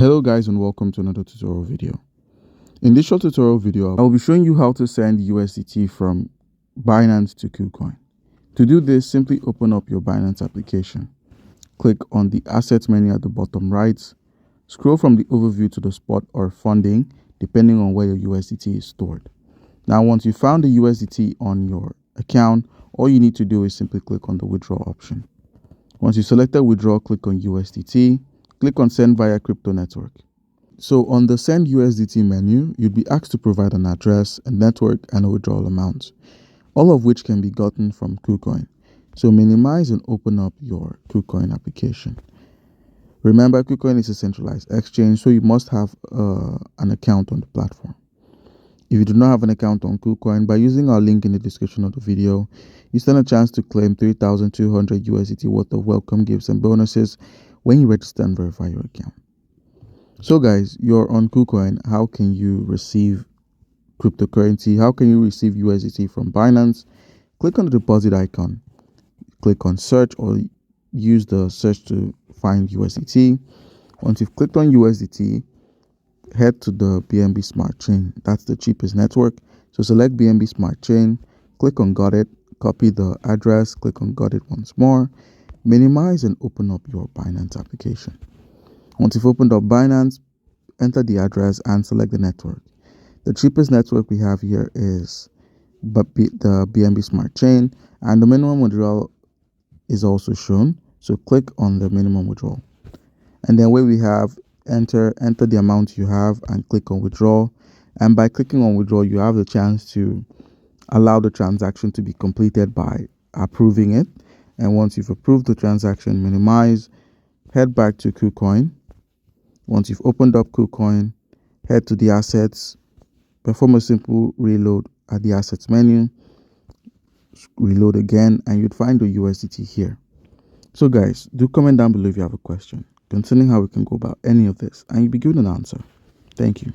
Hello guys, and welcome to another tutorial video. In this short tutorial video, I will be showing you how to send USDT from Binance to KuCoin. To do this, simply open up your Binance application. Click on the Assets menu at the bottom right. Scroll from the overview to the spot or funding, depending on where your USDT is stored. Now, once you found the USDT on your account, all you need to do is simply click on the withdrawal option. Once you selected withdraw, click on USDT. Click on Send via Crypto Network. So on the Send USDT menu, you'll be asked to provide an address, a network, and a withdrawal amount, all of which can be gotten from KuCoin. So minimize and open up your KuCoin application. Remember, KuCoin is a centralized exchange, so you must have an account on the platform. If you do not have an account on KuCoin, by using our link in the description of the video, you stand a chance to claim 3,200 USDT worth of welcome gifts and bonuses when you register and verify your account. So guys, you're on KuCoin. How can you receive cryptocurrency? How can you receive USDT from Binance? Click on the deposit icon. Click on search or use the search to find USDT. Once you've clicked on USDT, head to the BNB Smart Chain. That's the cheapest network. So select BNB Smart Chain. Click on Got It. Copy the address. Click on Got It once more. Minimize and open up your Binance application. Once you've opened up Binance, enter the address and select the network. The cheapest network we have here is the BNB Smart Chain, and the minimum withdrawal is also shown. So click on the minimum withdrawal. And then where we have enter the amount you have and click on withdraw. And by clicking on withdraw, you have the chance to allow the transaction to be completed by approving it. And once you've approved the transaction, minimize, head back to KuCoin. Once you've opened up KuCoin, head to the assets, perform a simple reload at the assets menu, reload again, and you'd find the USDT here. So guys, do comment down below if you have a question concerning how we can go about any of this, and you'll be given an answer. Thank you.